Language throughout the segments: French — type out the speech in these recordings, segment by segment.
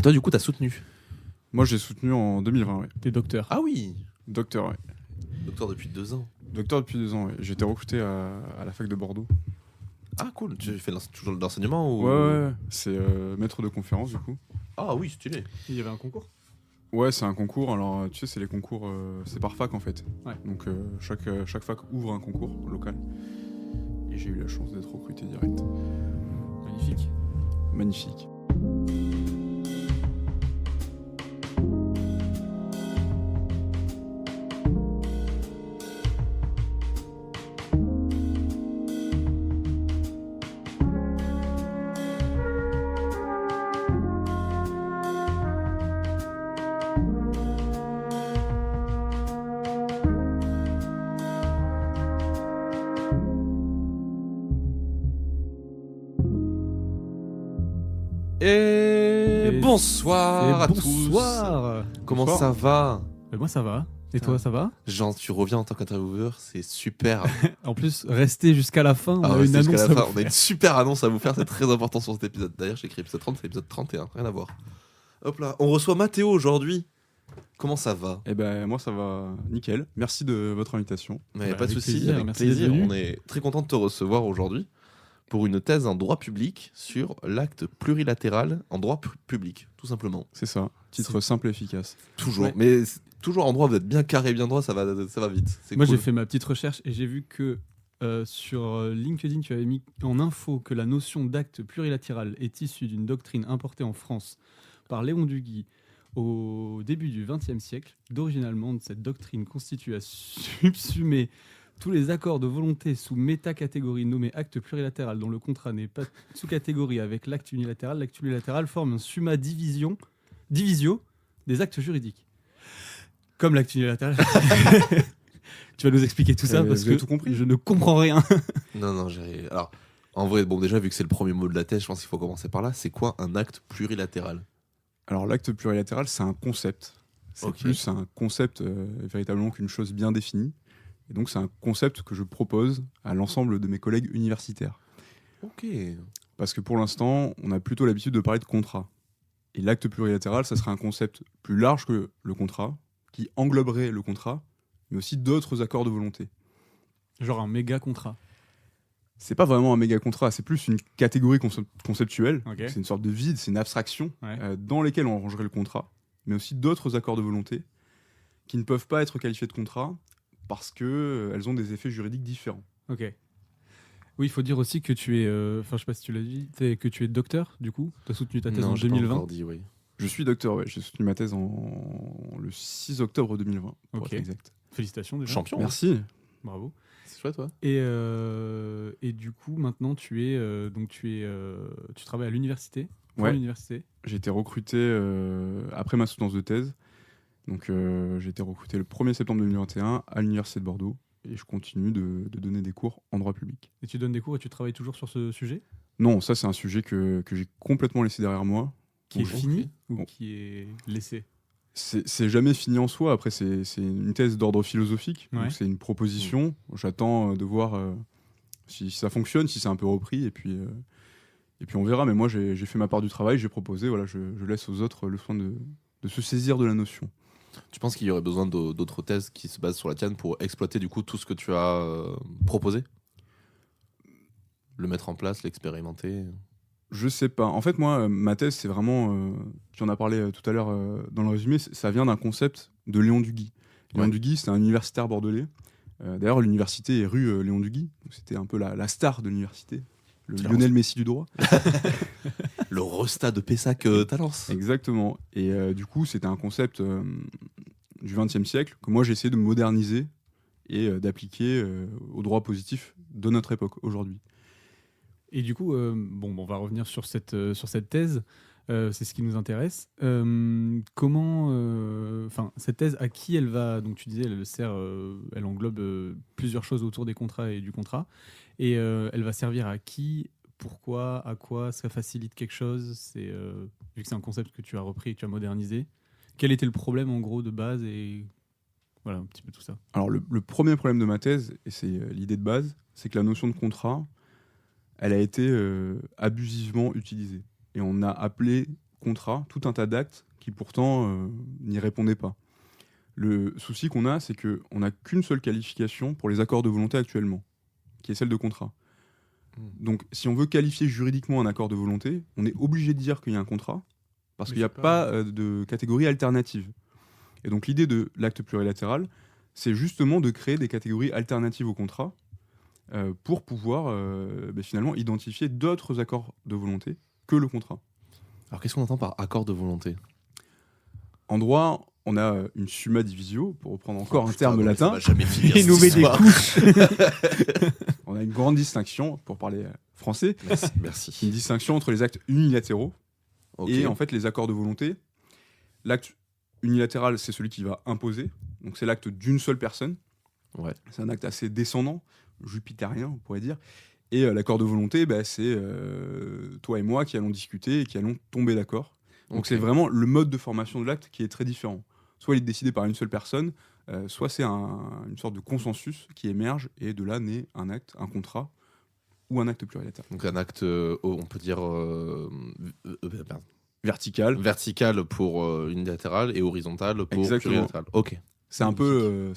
toi, du coup, t'as soutenu. Moi, j'ai soutenu en 2020, ouais. T'es docteur. Ah oui. Docteur, ouais. Docteur depuis 2 ans. Docteur depuis 2 ans, ouais. J'ai été recruté à la fac de Bordeaux. Ah cool. Tu fais toujours de l'enseignement ou... Ouais. C'est maître de conférence, du coup. Ah oui, stylé. Il y avait un concours. Ouais, c'est un concours. Alors, tu sais, c'est les concours... c'est par fac, en fait. Ouais. Donc, chaque fac ouvre un concours local. Et j'ai eu la chance d'être recruté direct. Magnifique. Magnifique. Et bonsoir à tous. Bonsoir. Comment Bonsoir. ça va? Moi ça va. Et toi ça va? Jean, tu reviens en tant qu'intervieweur, c'est super. En plus, restez jusqu'à la fin. On Ah a ouais, une c'est jusqu'à annonce la à fin. vous On a une faire. super annonce à vous faire, c'est très important sur cet épisode. D'ailleurs, j'ai écrit épisode 30, c'est épisode 31, rien à voir. Hop là, on reçoit Mathéo aujourd'hui. Comment ça va? Eh ben, moi, ça va nickel. Merci de votre invitation. Mais Bah, pas de avec souci, plaisir, avec merci d'être plaisir. venu. On est très content de te recevoir aujourd'hui pour une thèse en droit public sur l'acte plurilatéral en droit public, tout simplement. C'est ça. Titre simple et efficace. Toujours. Ouais. Mais toujours en droit, vous êtes bien carré, bien droit, ça va vite. C'est Moi cool. j'ai fait ma petite recherche et j'ai vu que sur LinkedIn tu avais mis en info que la notion d'acte plurilatéral est issue d'une doctrine importée en France par Léon Duguy au début du XXe siècle. D'origine allemande, cette doctrine constitue à subsumer tous les accords de volonté sous métacatégorie nommée acte plurilatéral dont le contrat n'est pas sous-catégorie avec l'acte unilatéral. L'acte unilatéral forme un summa divisio des actes juridiques. Comme l'acte unilatéral. Tu vas nous expliquer tout ça parce vous avez que tout compris je ne comprends rien. Non, j'ai. Alors, en vrai, bon, déjà, vu que c'est le premier mot de la thèse, je pense qu'il faut commencer par là. C'est quoi un acte plurilatéral? Alors, l'acte plurilatéral, c'est un concept. C'est Ok. plus un concept véritablement qu'une chose bien définie. Et donc, c'est un concept que je propose à l'ensemble de mes collègues universitaires. Ok. Parce que pour l'instant, on a plutôt l'habitude de parler de contrat. Et l'acte plurilatéral, ça serait un concept plus large que le contrat, qui engloberait le contrat, mais aussi d'autres accords de volonté. Genre un méga contrat. C'est pas vraiment un méga contrat, c'est plus une catégorie conceptuelle. Ok. C'est une sorte de vide, c'est une abstraction Ouais. dans lesquelles on rangerait le contrat, mais aussi d'autres accords de volonté qui ne peuvent pas être qualifiés de contrat parce qu'elles ont des effets juridiques différents. Ok. Oui, il faut dire aussi que tu es. Enfin, je sais pas si tu l'as dit, que tu es docteur, du coup. Tu as soutenu ta thèse Non, en j'ai pas 2020. encore dit, oui. Je suis docteur, ouais, j'ai soutenu ma thèse le 6 octobre 2020, pour Ok. être exact. Félicitations déjà. Champion. Merci. Bravo. C'est chouette, toi. Et du coup, maintenant, tu travailles à l'université. Pour Ouais. l'université. J'ai été recruté après ma soutenance de thèse. Donc j'ai été recruté le 1er septembre 2021 à l'université de Bordeaux et je continue de donner des cours en droit public. Et tu donnes des cours et tu travailles toujours sur ce sujet Non, ça c'est un sujet que j'ai complètement laissé derrière moi. qui est Ok. fini ou Bon. qui est laissé. C'est jamais fini en soi. Après, c'est une thèse d'ordre philosophique. Ouais. Donc c'est une proposition. J'attends de voir si ça fonctionne, si c'est un peu repris. Et puis on verra. Mais moi, j'ai fait ma part du travail. J'ai proposé. Voilà, je laisse aux autres le soin de se saisir de la notion. Tu penses qu'il y aurait besoin d'autres thèses qui se basent sur la tienne pour exploiter du coup tout ce que tu as proposé? Le mettre en place, l'expérimenter? Je sais pas. En fait, moi, ma thèse, c'est vraiment. Tu en as parlé tout à l'heure dans le résumé. Ça vient d'un concept de Léon Duguy. Léon Ouais. Duguy, c'est un universitaire bordelais. D'ailleurs, l'université est rue Léon Duguy. Donc, c'était un peu la star de l'université. Le C'est Lionel Messi du droit. Le Resta de Pessac Talence. Exactement. Et du coup, c'était un concept du XXe siècle que moi, j'ai essayé de moderniser et d'appliquer au droit positif de notre époque, aujourd'hui. Et du coup, on va revenir sur cette thèse. C'est ce qui nous intéresse. Cette thèse, à qui elle va? Donc, tu disais, elle englobe plusieurs choses autour des contrats et du contrat. Et elle va servir à qui? Pourquoi? À quoi? Ça facilite quelque chose? Vu que c'est un concept que tu as repris et que tu as modernisé. Quel était le problème, en gros, de base? Et voilà, un petit peu tout ça. Alors, le premier problème de ma thèse, et c'est l'idée de base, c'est que la notion de contrat, elle a été abusivement utilisée. Et on a appelé contrats, tout un tas d'actes qui pourtant n'y répondaient pas. Le souci qu'on a, c'est qu'on n'a qu'une seule qualification pour les accords de volonté actuellement, qui est celle de contrat. Donc, si on veut qualifier juridiquement un accord de volonté, on est obligé de dire qu'il y a un contrat, parce qu'il n'y a pas de catégorie alternative. Et donc, l'idée de l'acte plurilatéral, c'est justement de créer des catégories alternatives au contrat pour pouvoir finalement identifier d'autres accords de volonté que le contrat. Alors, qu'est-ce qu'on entend par accord de volonté ? En droit, on a une summa divisio, pour reprendre encore un terme latin. Ça va jamais finir, Il nous met cette des histoire. couches. On a une grande distinction, pour parler français, Merci. une distinction entre les actes unilatéraux Ok. et en fait les accords de volonté. L'acte unilatéral, c'est celui qui va imposer, donc c'est l'acte d'une seule personne. Ouais. C'est un acte assez descendant, jupitérien, on pourrait dire. Et l'accord de volonté, c'est toi et moi qui allons discuter et qui allons tomber d'accord. Donc Ok. c'est vraiment le mode de formation de l'acte qui est très différent. Soit il est décidé par une seule personne, soit c'est une sorte de consensus qui émerge et de là naît un acte, un contrat ou un acte plurilatéral. Donc un acte, on peut dire Vertical. vertical pour unilatéral et horizontal pour Exactement. plurilatéral. Ok. C'est un peu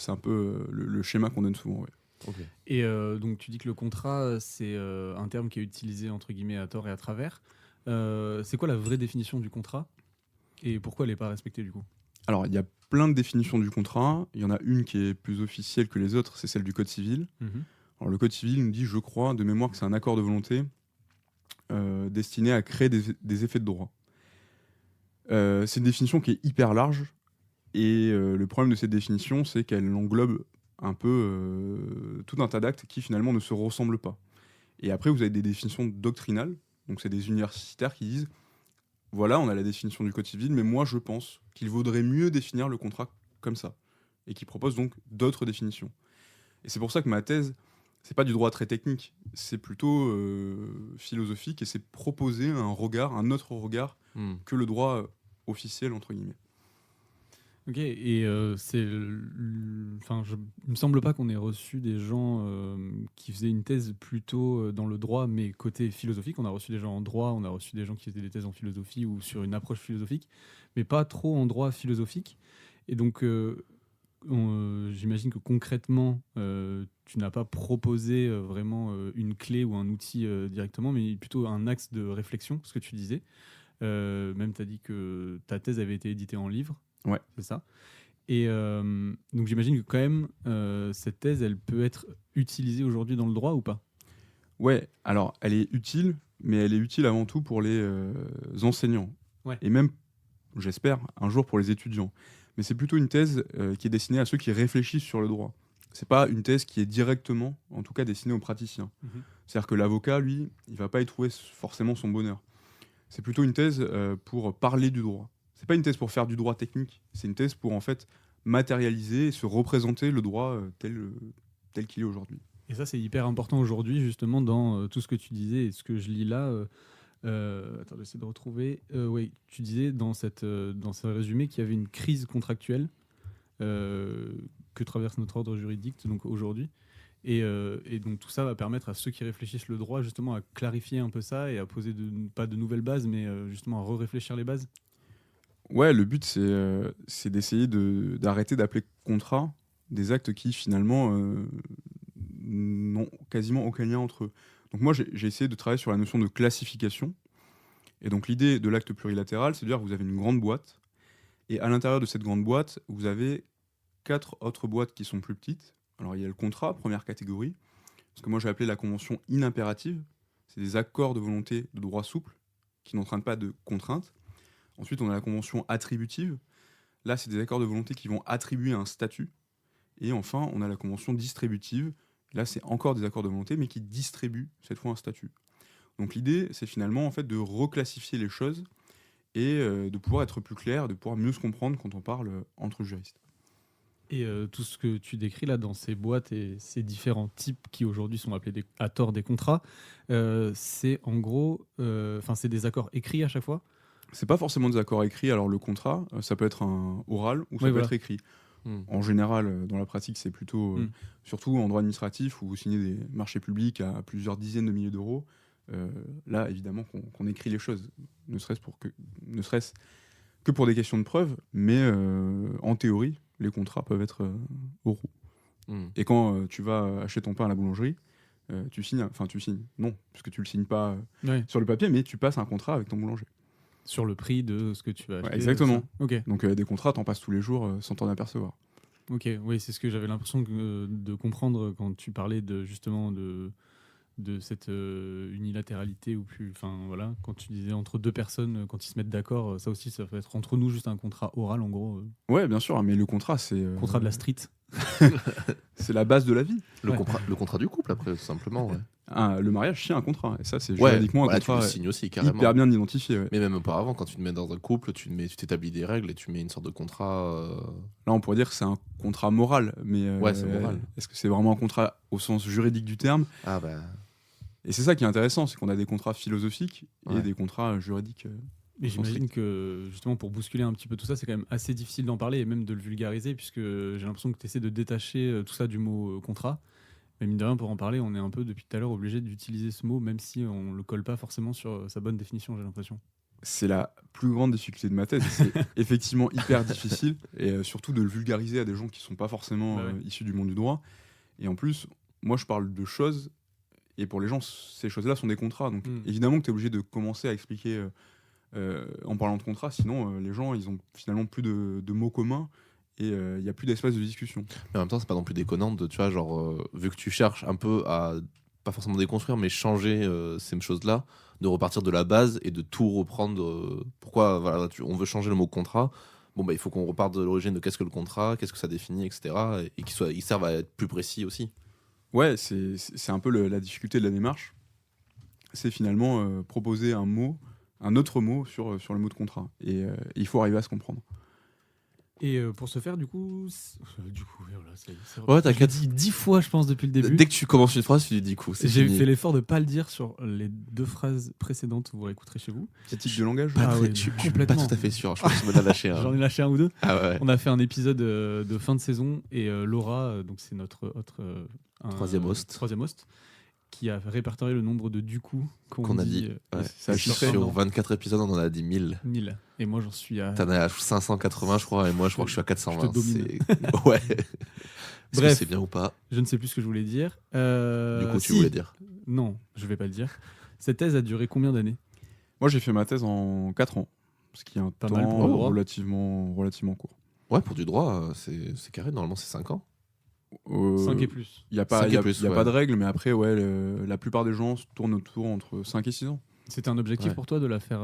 le schéma qu'on donne souvent. Ouais. Ok. Et donc tu dis que le contrat, c'est un terme qui est utilisé entre guillemets à tort et à travers. C'est quoi la vraie définition du contrat et pourquoi elle n'est pas respectée du coup ? Alors il y a plein de définitions du contrat. Il y en a une qui est plus officielle que les autres, c'est celle du Code civil. Alors, le Code civil nous dit, je crois, de mémoire, que c'est un accord de volonté destiné à créer des effets de droit. C'est une définition qui est hyper large, et le problème de cette définition, c'est qu'elle englobe un peu tout un tas d'actes qui finalement ne se ressemblent pas. Et après, vous avez des définitions doctrinales, donc c'est des universitaires qui disent, voilà, on a la définition du Code civil, mais moi je pense qu'il vaudrait mieux définir le contrat comme ça, et qui proposent donc d'autres définitions. Et c'est pour ça que ma thèse, c'est pas du droit très technique, c'est plutôt philosophique, et c'est proposer un autre regard que le droit officiel, entre guillemets. Ok, et il me semble pas qu'on ait reçu des gens qui faisaient une thèse plutôt dans le droit, mais côté philosophique. On a reçu des gens en droit, on a reçu des gens qui faisaient des thèses en philosophie ou sur une approche philosophique, mais pas trop en droit philosophique. Et donc, j'imagine que concrètement, tu n'as pas proposé vraiment une clé ou un outil directement, mais plutôt un axe de réflexion, ce que tu disais. Même tu as dit que ta thèse avait été éditée en livre. Ouais. C'est ça. Et donc j'imagine que quand même, cette thèse, elle peut être utilisée aujourd'hui dans le droit ou pas ? Ouais, alors elle est utile, mais elle est utile avant tout pour les enseignants. Ouais. Et même, j'espère, un jour pour les étudiants. Mais c'est plutôt une thèse qui est destinée à ceux qui réfléchissent sur le droit. C'est pas une thèse qui est directement, en tout cas, destinée aux praticiens. C'est-à-dire que l'avocat, lui, il va pas y trouver forcément son bonheur. C'est plutôt une thèse pour parler du droit. C'est pas une thèse pour faire du droit technique. C'est une thèse pour en fait matérialiser et se représenter le droit tel qu'il est aujourd'hui. Et ça, c'est hyper important aujourd'hui, justement, dans tout ce que tu disais et ce que je lis là. Attends, j'essaie de retrouver. Oui, tu disais dans ce résumé qu'il y avait une crise contractuelle que traverse notre ordre juridique donc aujourd'hui. Et donc tout ça va permettre à ceux qui réfléchissent le droit justement à clarifier un peu ça et à poser pas de nouvelles bases, mais justement à re-réfléchir les bases. Ouais, le but c'est d'essayer d'arrêter d'appeler contrat des actes qui finalement n'ont quasiment aucun lien entre eux. Donc moi j'ai essayé de travailler sur la notion de classification. Et donc l'idée de l'acte plurilatéral, c'est de dire que vous avez une grande boîte, et à l'intérieur de cette grande boîte, vous avez 4 autres boîtes qui sont plus petites. Alors il y a le contrat, première catégorie, ce que moi j'ai appelé la convention inimpérative. C'est des accords de volonté de droit souple qui n'entraînent pas de contraintes. Ensuite, on a la convention attributive. Là, c'est des accords de volonté qui vont attribuer un statut. Et enfin, on a la convention distributive. Là, c'est encore des accords de volonté, mais qui distribuent cette fois un statut. Donc l'idée, c'est finalement en fait de reclassifier les choses et de pouvoir être plus clair, de pouvoir mieux se comprendre quand on parle entre juristes. Et tout ce que tu décris là dans ces boîtes et ces différents types qui aujourd'hui sont appelés à tort des contrats, c'est en gros, c'est des accords écrits à chaque fois. C'est pas forcément des accords écrits. Alors le contrat, ça peut être un oral ou ça peut être écrit. En général, dans la pratique, c'est plutôt, surtout en droit administratif, où vous signez des marchés publics à plusieurs dizaines de milliers d'euros, là, évidemment, qu'on écrit les choses, ne serait-ce que pour des questions de preuve, mais en théorie, les contrats peuvent être oraux. Et quand tu vas acheter ton pain à la boulangerie, tu signes, non, puisque tu le signes pas sur le papier, mais tu passes un contrat avec ton boulanger. Sur le prix de ce que tu vas acheter. Ouais, exactement. Ok. Donc des contrats, t'en passes tous les jours sans t'en apercevoir. Ok, oui, c'est ce que j'avais l'impression de comprendre quand tu parlais justement de cette unilatéralité ou plus. Enfin voilà, quand tu disais entre deux personnes, quand ils se mettent d'accord, ça aussi, ça peut être entre nous juste un contrat oral en gros. Ouais, bien sûr, mais le contrat, c'est. Contrat de la street. C'est la base de la vie. Le contrat du couple, après, tout simplement. Ouais. Le mariage, c'est un contrat. Et ça, c'est juridiquement un contrat. Tu le signes aussi, carrément. Hyper bien identifié. Ouais. Mais même auparavant, quand tu te mets dans un couple, tu t'établis des règles et tu mets une sorte de contrat. Là, on pourrait dire que c'est un contrat moral. Mais ouais, c'est moral. Est-ce que c'est vraiment un contrat au sens juridique du terme ? Ah bah. Et c'est ça qui est intéressant, c'est qu'on a des contrats philosophiques et des contrats juridiques. Mais j'imagine que, justement, pour bousculer un petit peu tout ça, c'est quand même assez difficile d'en parler et même de le vulgariser, puisque j'ai l'impression que tu essaies de détacher tout ça du mot contrat. Mais mine de rien, pour en parler, on est un peu, depuis tout à l'heure, obligé d'utiliser ce mot, même si on le colle pas forcément sur sa bonne définition, j'ai l'impression. C'est la plus grande difficulté de ma thèse. C'est effectivement hyper difficile, et surtout de le vulgariser à des gens qui sont pas forcément issus du monde du droit. Et en plus, moi, je parle de choses, et pour les gens, ces choses-là sont des contrats. Donc évidemment que tu es obligé de commencer à expliquer... en parlant de contrat, sinon les gens ils ont finalement plus de mots communs et il n'y a plus d'espace de discussion. Mais en même temps, c'est pas non plus déconnant de, tu vois, vu que tu cherches un peu à pas forcément déconstruire, mais changer ces choses-là, de repartir de la base et de tout reprendre. Pourquoi voilà, on veut changer le mot contrat. Bon, bah, il faut qu'on reparte de l'origine de qu'est-ce que le contrat, qu'est-ce que ça définit, etc. Et qu'il serve à être plus précis aussi. Ouais, c'est un peu la difficulté de la démarche. C'est finalement proposer un autre mot sur le mot de contrat. Et il faut arriver à se comprendre. Et pour ce faire, du coup, voilà, c'est ouais, t'inquiète. Je l'ai dit 10 fois, je pense, depuis le début. Dès que tu commences une phrase, tu dis du coup. J'ai fait l'effort de pas le dire sur les 2 phrases précédentes, vous réécouterez chez vous. Critique de langage. Je suis pas tout à fait sûr. Je crois que tu m'en as lâché un. J'en ai lâché un ou deux. Ah ouais. On a fait un épisode de fin de saison et Laura, donc c'est notre autre troisième host, qui a répertorié le nombre de du coup qu'on a dit. Ça a sur 24 épisodes, on en a dit 1000. 1000. Et moi, j'en suis à... T'en as à 580, je crois, et moi, je crois que je suis à 420. Je te domine. Ouais. Bref, c'est bien ou pas? Je ne sais plus ce que je voulais dire. Du coup, tu voulais dire? Non, je vais pas le dire. Cette thèse a duré combien d'années? Moi, j'ai fait ma thèse en 4 ans, ce qui est un pas temps mal pour le droit. relativement court. Ouais, pour du droit, c'est carré. Normalement, c'est 5 ans. 5 et plus. Il n'y a pas de règle, mais après, la plupart des gens tournent autour entre 5 et 6 ans. C'était un objectif pour toi de la faire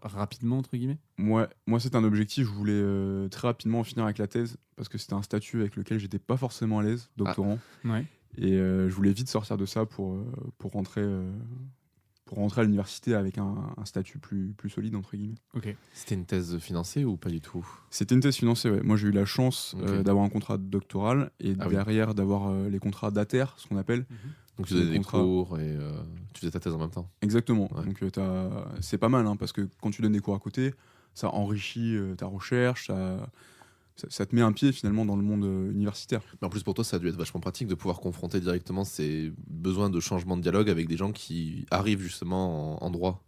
rapidement, entre guillemets? Moi, c'était un objectif. Je voulais très rapidement en finir avec la thèse, parce que c'était un statut avec lequel j'étais pas forcément à l'aise, doctorant. Ouais. Et je voulais vite sortir de ça pour rentrer à l'université avec un statut plus solide, entre guillemets. Okay. C'était une thèse financée ou pas du tout? C'était une thèse financée, ouais. Moi, j'ai eu la chance d'avoir un contrat doctoral et derrière d'avoir les contrats d'ATER, ce qu'on appelle. Donc tu faisais des cours et tu faisais ta thèse en même temps. Exactement. Ouais. Donc c'est pas mal, parce que quand tu donnes des cours à côté, ça enrichit ta recherche, ça te met un pied finalement dans le monde universitaire. Mais en plus pour toi, ça a dû être vachement pratique de pouvoir confronter directement ces besoins de changement de dialogue avec des gens qui arrivent justement en droit.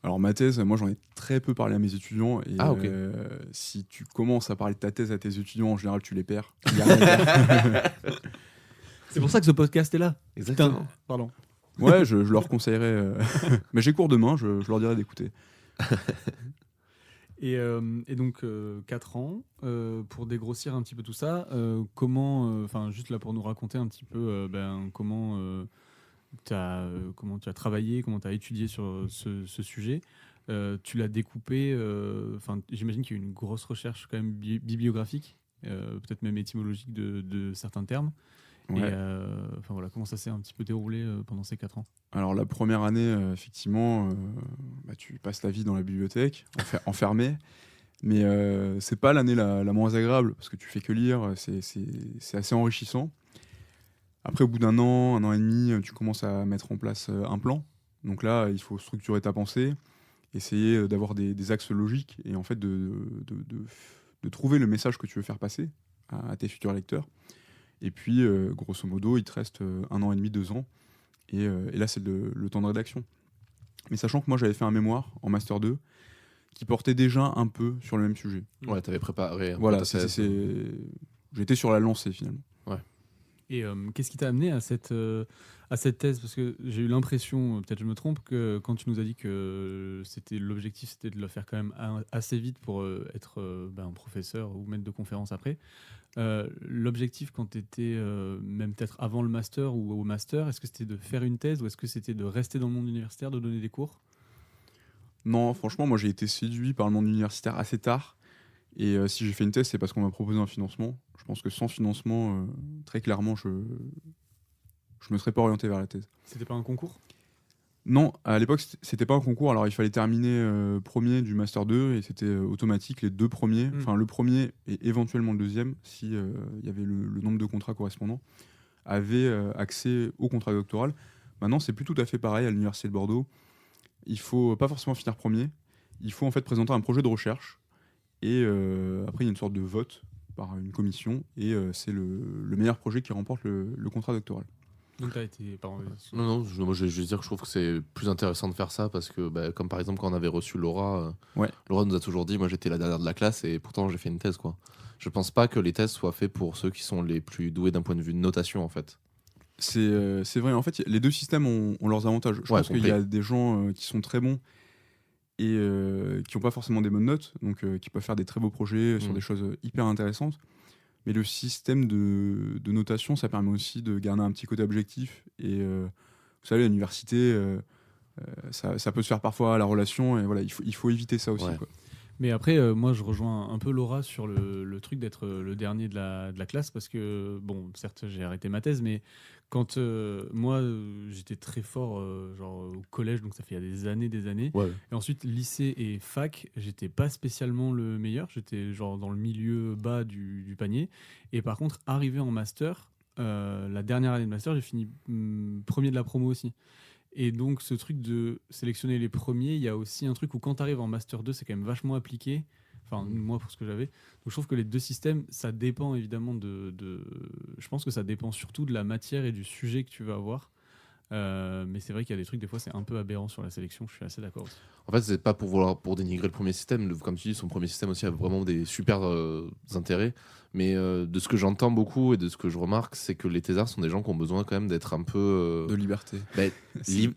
Alors ma thèse, moi j'en ai très peu parlé à mes étudiants et ok. Si tu commences à parler de ta thèse à tes étudiants, en général tu les perds. Il y a rien. C'est pour ça que ce podcast est là. Exactement. Putain, pardon. Ouais, je leur conseillerais. Mais j'ai cours demain, je leur dirais d'écouter. Et donc 4 ans, pour dégrossir un petit peu tout ça, comment, juste là pour nous raconter un petit peu comment tu as travaillé, comment tu as étudié sur ce sujet. Tu l'as découpé, j'imagine qu'il y a eu une grosse recherche quand même bibliographique, peut-être même étymologique de certains termes. Ouais. Et comment ça s'est un petit peu déroulé pendant ces 4 ans? Alors la première année, effectivement, tu passes la vie dans la bibliothèque, enfermé, mais c'est pas l'année la moins agréable, parce que tu fais que lire, c'est assez enrichissant. Après, au bout d'un an et demi, tu commences à mettre en place un plan. Donc là, il faut structurer ta pensée, essayer d'avoir des axes logiques, et en fait de trouver le message que tu veux faire passer à tes futurs lecteurs. Et puis, grosso modo, il te reste 1 an et demi, 2 ans. Et là, c'est le temps de rédaction. Mais sachant que moi, j'avais fait un mémoire en Master 2 qui portait déjà un peu sur le même sujet. Ouais, t'avais préparé. Voilà, ta thèse. j'étais sur la lancée finalement. Et qu'est-ce qui t'a amené à cette thèse? Parce que j'ai eu l'impression, peut-être je me trompe, que quand tu nous as dit que l'objectif c'était de le faire quand même assez vite pour être un professeur ou maître de conférence après, l'objectif quand tu étais même peut-être avant le master ou au master, est-ce que c'était de faire une thèse ou est-ce que c'était de rester dans le monde universitaire, de donner des cours? Non, franchement, moi j'ai été séduit par le monde universitaire assez tard. Et si j'ai fait une thèse, c'est parce qu'on m'a proposé un financement. Je pense que sans financement, très clairement, je me serais pas orienté vers la thèse. C'était pas un concours? Non, à l'époque, c'était pas un concours. Alors, il fallait terminer premier du Master 2 et c'était automatique, les 2 premiers, enfin le premier et éventuellement le deuxième, si il y avait le nombre de contrats correspondants, avaient accès au contrat doctoral. Maintenant, c'est plus tout à fait pareil à l'Université de Bordeaux. Il faut pas forcément finir premier. Il faut en fait présenter un projet de recherche et après, il y a une sorte de vote par une commission et c'est le meilleur projet qui remporte le contrat doctoral. Donc t'as été... Non, moi je vais juste dire que je trouve que c'est plus intéressant de faire ça parce que, comme par exemple, quand on avait reçu Laura, Ouais. Laura nous a toujours dit, moi j'étais la dernière de la classe et pourtant j'ai fait une thèse, quoi. Je pense pas que les thèses soient faites pour ceux qui sont les plus doués d'un point de vue de notation, en fait. C'est vrai, en fait, les deux systèmes ont leurs avantages. Je pense qu'il y a des gens qui sont très bons et qui n'ont pas forcément des bonnes notes, donc qui peuvent faire des très beaux projets sur des choses hyper intéressantes. Mais le système de notation, ça permet aussi de garder un petit côté objectif. Et vous savez, à l'université, ça peut se faire parfois à la relation, et voilà, il faut éviter ça aussi. Ouais. Quoi. Mais après, moi, je rejoins un peu Laura sur le truc d'être le dernier de la classe, parce que, bon, certes, j'ai arrêté ma thèse, mais quand moi, j'étais très fort genre, au collège, donc ça fait il y a des années. Ouais. Et ensuite, lycée et fac, j'étais pas spécialement le meilleur, j'étais genre dans le milieu bas du panier. Et par contre, arrivé en master, la dernière année de master, j'ai fini premier de la promo aussi. Et donc, ce truc de sélectionner les premiers, il y a aussi un truc où quand tu arrives en Master 2, c'est quand même vachement appliqué. Enfin, moi, pour ce que j'avais. Donc, je trouve que les deux systèmes, ça dépend évidemment Je pense que ça dépend surtout de la matière et du sujet que tu vas avoir. Mais c'est vrai qu'il y a des trucs, des fois, c'est un peu aberrant sur la sélection. Je suis assez d'accord aussi. En fait, c'est pas pour dénigrer le premier système. Comme tu dis, son premier système aussi a vraiment des super intérêts. Mais de ce que j'entends beaucoup et de ce que je remarque, c'est que les thésards sont des gens qui ont besoin quand même d'être un peu De liberté.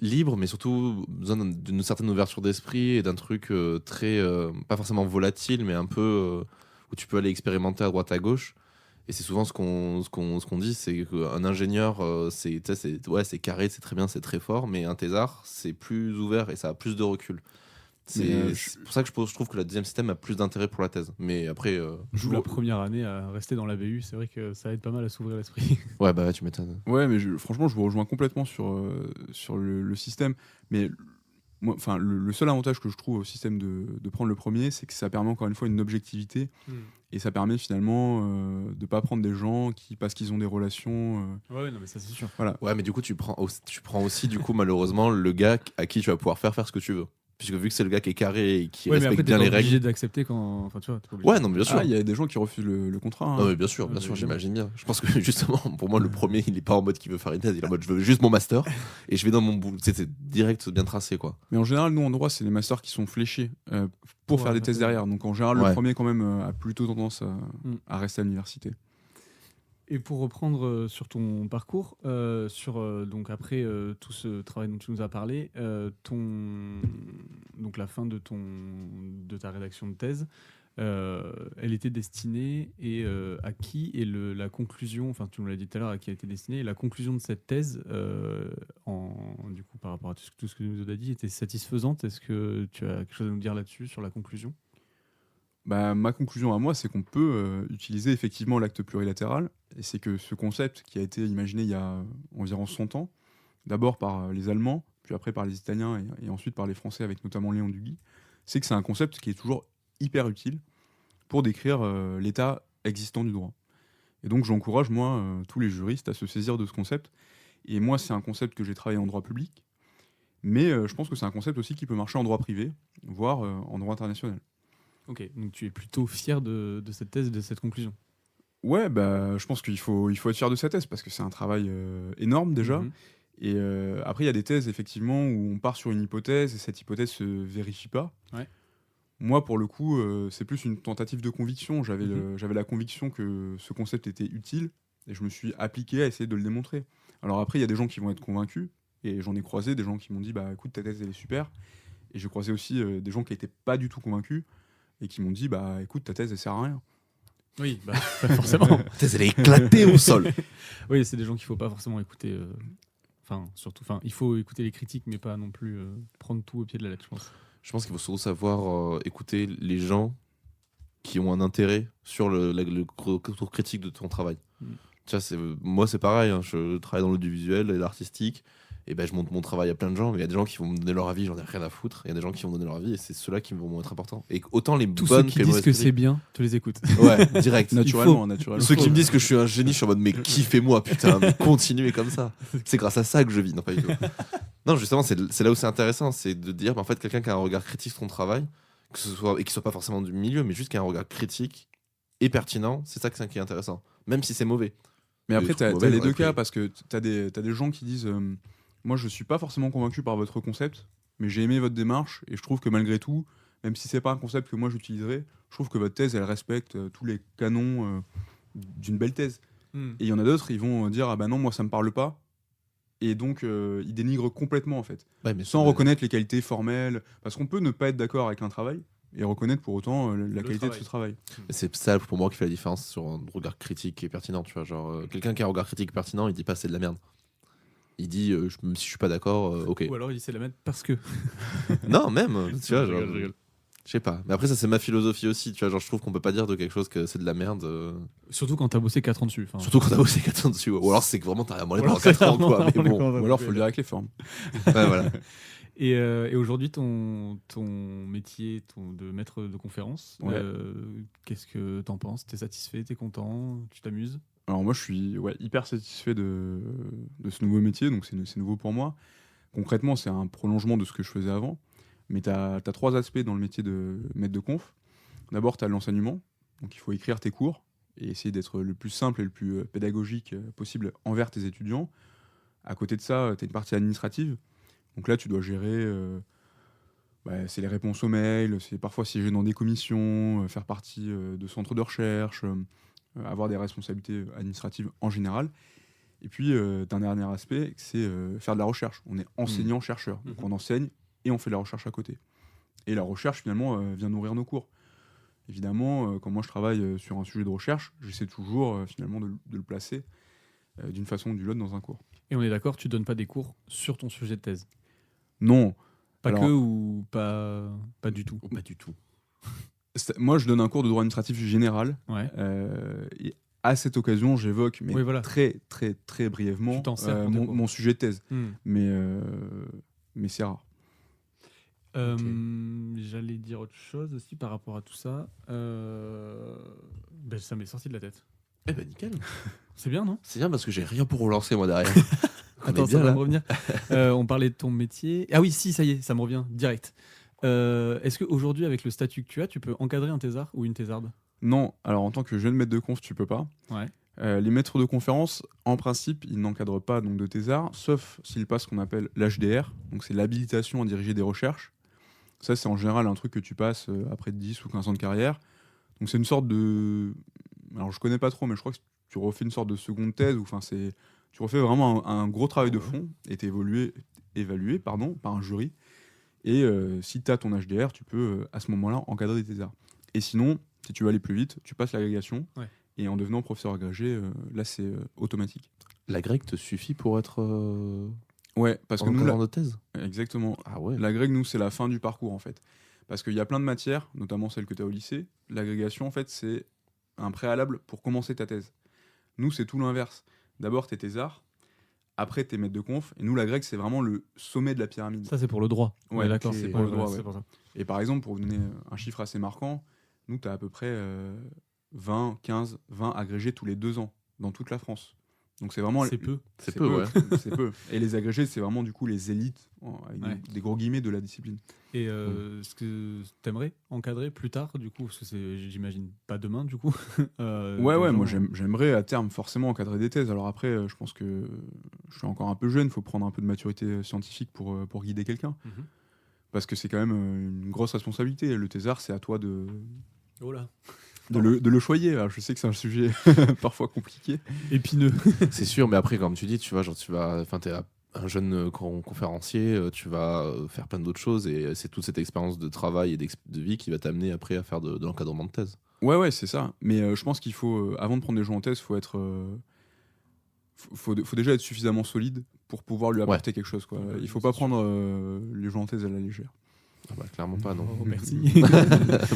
libre, mais surtout besoin d'une certaine ouverture d'esprit et d'un truc très pas forcément volatile, mais un peu où tu peux aller expérimenter à droite à gauche. Et c'est souvent ce qu'on dit, c'est qu'un ingénieur, c'est carré, c'est très bien, c'est très fort, mais un thésard, c'est plus ouvert et ça a plus de recul. C'est pour ça que je trouve que le deuxième système a plus d'intérêt pour la thèse. Mais après, Joue la première année à rester dans la BU, c'est vrai que ça aide pas mal à s'ouvrir l'esprit. ouais, bah tu m'étonnes. Ouais, mais franchement, je vous rejoins complètement sur le système. Mais moi, le seul avantage que je trouve au système de prendre le premier, c'est que ça permet encore une fois une objectivité. Et ça permet finalement de ne pas prendre des gens qui, parce qu'ils ont des relations. Ouais, non, mais ça c'est sûr. Voilà. Ouais, mais du coup, tu prends aussi, du coup, malheureusement, le gars à qui tu vas pouvoir faire ce que tu veux. Puisque vu que c'est le gars qui est carré et qui respecte bien les règles. Obligé d'accepter quand. Enfin, tu vois, t'es pas obligé. Ouais, non, mais bien sûr. Il y a des gens qui refusent le contrat. Hein. Non, mais bien sûr, j'imagine bien. Je pense que justement, pour moi, le premier, il est pas en mode qu'il veut faire une thèse, il est en mode je veux juste mon master et je vais dans mon boulot. C'est direct, bien tracé, quoi. Mais en général, nous en droit, c'est les masters qui sont fléchés pour faire des thèses derrière. Donc en général, le premier, quand même, a plutôt tendance à rester à l'université. Et pour reprendre sur ton parcours, donc après tout ce travail dont tu nous as parlé, donc la fin de ta rédaction de thèse, elle était destinée à qui et la conclusion, enfin tu nous l'as dit tout à l'heure, à qui elle était destinée, et la conclusion de cette thèse, du coup par rapport à tout ce que tu nous as dit, était satisfaisante. Est-ce que tu as quelque chose à nous dire là-dessus, sur la conclusion ? Ma conclusion à moi, c'est qu'on peut utiliser effectivement l'acte plurilatéral, et c'est que ce concept qui a été imaginé il y a environ 100 ans, d'abord par les Allemands, puis après par les Italiens, et ensuite par les Français, avec notamment Léon Duguy, c'est que c'est un concept qui est toujours hyper utile pour décrire l'état existant du droit. Et donc j'encourage, moi, tous les juristes à se saisir de ce concept, et moi, c'est un concept que j'ai travaillé en droit public, mais je pense que c'est un concept aussi qui peut marcher en droit privé, voire en droit international. Ok, donc tu es plutôt fier de cette thèse et de cette conclusion. Ouais, je pense qu'il faut être fier de sa thèse parce que c'est un travail énorme déjà. Et après, il y a des thèses, effectivement, où on part sur une hypothèse et cette hypothèse se vérifie pas. Ouais. Moi, pour le coup, c'est plus une tentative de conviction. Mhm. J'avais la conviction que ce concept était utile et je me suis appliqué à essayer de le démontrer. Alors après, il y a des gens qui vont être convaincus et j'en ai croisé des gens qui m'ont dit bah écoute, ta thèse elle est super. Et j'ai croisé aussi des gens qui n'étaient pas du tout convaincus et qui m'ont dit bah écoute, ta thèse elle sert à rien. Oui, bah, pas forcément. Elle est éclatée au sol. Oui, c'est des gens qu'il faut pas forcément écouter. Enfin, surtout, il faut écouter les critiques, mais pas non plus prendre tout au pied de la lettre, je pense. Je pense qu'il faut surtout savoir écouter les gens qui ont un intérêt sur le retour critique de ton travail. Mm. Tu vois, moi, c'est pareil. Hein, je travaille dans l'audiovisuel et l'artistique. Et ben, je montre mon travail à plein de gens, mais il y a des gens qui vont me donner leur avis, j'en ai rien à foutre. Il y a des gens qui vont me donner leur avis, et c'est ceux-là qui vont être importants. Et autant les Tous ceux bonnes qui que les disent mauvaises que c'est critiques. bien, tu les écoutes. Ouais, direct. Naturellement. Ceux qui me disent que je suis un génie, je suis en mode mais kiffez-moi, putain, mais continuez comme ça. C'est grâce à ça que je vis, non pas du tout. Non, justement, c'est là où c'est intéressant, c'est de dire, bah, en fait, quelqu'un qui a un regard critique sur ton travail, que ce soit, et qui soit pas forcément du milieu, mais juste qui a un regard critique et pertinent, c'est ça qui est intéressant, même si c'est mauvais. Mais Et après, je tu as trouve mauvais, les j'aurais deux cas pris. parce que tu as des gens qui disent moi, je suis pas forcément convaincu par votre concept, mais j'ai aimé votre démarche et je trouve que malgré tout, même si c'est pas un concept que moi j'utiliserais, je trouve que votre thèse elle respecte tous les canons d'une belle thèse. Mm. Et il y en a d'autres, ils vont dire ah bah non, moi ça me parle pas. Et donc, ils dénigrent complètement en fait, Ouais, mais sans reconnaître les qualités formelles, parce qu'on peut ne pas être d'accord avec un travail et reconnaître pour autant la Le qualité travail. de ce travail. c'est ça pour moi qui fait la différence sur un regard critique et pertinent, tu vois. Genre, quelqu'un qui a un regard critique pertinent, il dit pas c'est de la merde. Il dit, même si je suis pas d'accord, ok. Ou alors il essaie de la mettre parce que. Non, même, tu vois, Je genre, rigole, je rigole. je sais pas. Mais après, ça, c'est ma philosophie aussi, tu vois. Genre, je trouve qu'on peut pas dire de quelque chose que c'est de la merde. Surtout quand t'as bossé 4 ans dessus. Surtout quand t'as bossé 4 ans dessus. Ou alors, c'est que vraiment, t'as rien branlé Ou pendant alors, 4 ans, c'est quoi. Mais vraiment bon, les Ou alors, faut le dire avec les formes. ouais, voilà. Et aujourd'hui, ton métier de maître de conférence, Ouais. qu'est-ce que t'en penses? T'es satisfait? T'es content? Tu t'amuses? Alors moi, je suis hyper satisfait de ce nouveau métier, donc c'est nouveau pour moi. Concrètement, c'est un prolongement de ce que je faisais avant. Mais tu as 3 aspects dans le métier de maître de conf. D'abord, tu as l'enseignement. Donc il faut écrire tes cours et essayer d'être le plus simple et le plus pédagogique possible envers tes étudiants. À côté de ça, tu as une partie administrative. Donc là, tu dois gérer, c'est les réponses aux mails, c'est parfois siéger dans des commissions, faire partie de centres de recherche, avoir des responsabilités administratives en général. Et puis, un dernier aspect, c'est faire de la recherche. On est enseignant-chercheur. Donc, on enseigne et on fait de la recherche à côté. Et la recherche, finalement, vient nourrir nos cours. Évidemment, quand moi je travaille sur un sujet de recherche, j'essaie toujours, finalement, de le placer d'une façon ou d'une autre dans un cours. Et on est d'accord, tu donnes pas des cours sur ton sujet de thèse? Non. Pas Alors, que ou pas du tout? Ou pas du tout. moi, je donne un cours de droit administratif général. Ouais. Et à cette occasion, j'évoque, mais Oui, voilà. très, très, très brièvement, Tu t'en sers pour tes cours. mon sujet de thèse. Hmm. Mais c'est rare. J'allais dire autre chose aussi par rapport à tout ça. Ça m'est sorti de la tête. Eh ben, nickel. C'est bien, non? C'est bien parce que j'ai rien pour relancer, moi, derrière. On est Attends, bien, ça va là. me revenir. On parlait de ton métier. Ah oui, si, ça y est, ça me revient direct. Est-ce qu'aujourd'hui, avec le statut que tu as, tu peux encadrer un thésard ou une thésarde? Non, alors en tant que jeune maître de conf, tu peux pas. Ouais. Les maîtres de conférence, en principe, ils n'encadrent pas donc, de thésards, sauf s'ils passent ce qu'on appelle l'HDR, donc c'est l'habilitation à diriger des recherches. Ça, c'est en général un truc que tu passes après 10 ou 15 ans de carrière. Donc c'est une sorte de... Alors je connais pas trop, mais je crois que tu refais une sorte de seconde thèse, tu refais vraiment un gros travail de fond et t'es évalué par un jury. Et si tu as ton HDR, tu peux à ce moment-là encadrer des thésards. Et sinon, si tu veux aller plus vite, tu passes l'agrégation. Ouais. Et en devenant professeur agrégé, là c'est automatique. La grecque te suffit pour être Ouais, parce que nous, encadrant de thèse? exactement. Ah ouais. L'agrég, nous, c'est la fin du parcours en fait. Parce qu'il y a plein de matières, notamment celles que tu as au lycée. L'agrégation, en fait, c'est un préalable pour commencer ta thèse. Nous, c'est tout l'inverse. D'abord, tu es thésard, après, tu es maître de conf. Et nous, l'agrég, c'est vraiment le sommet de la pyramide. Ça, c'est pour le droit. Ouais, d'accord, c'est c'est pour le droit, ouais. c'est pour ça. Et par exemple, pour vous donner un chiffre assez marquant, nous, tu as à peu près 20 agrégés tous les 2 ans dans toute la France. Donc c'est vraiment C'est peu. C'est peu, ouais. c'est peu. Et les agrégés, c'est vraiment du coup les élites, avec Ouais. des gros guillemets, de la discipline. Et est-ce que t'aimerais encadrer plus tard, du coup, parce que j'imagine pas demain, du coup. Ouais, des moi gens, j'aimerais à terme forcément encadrer des thèses. Alors après, je pense que je suis encore un peu jeune, il faut prendre un peu de maturité scientifique pour guider quelqu'un. Mhm. Parce que c'est quand même une grosse responsabilité. Le thésard, c'est à toi Oh là. de le choyer. Alors, je sais que c'est un sujet parfois compliqué. Épineux. C'est sûr, mais après, comme tu dis, tu vois, genre, t'es un jeune conférencier, tu vas faire plein d'autres choses et c'est toute cette expérience de travail et de vie qui va t'amener après à faire de l'encadrement de thèse. Ouais, c'est ça. Mais je pense qu'il faut, avant de prendre des gens en thèse, faut être, faut déjà être suffisamment solide pour pouvoir lui apporter quelque chose, quoi. Il faut pas prendre les gens en thèse à la légère. Ah bah, clairement pas, non. Oh, merci.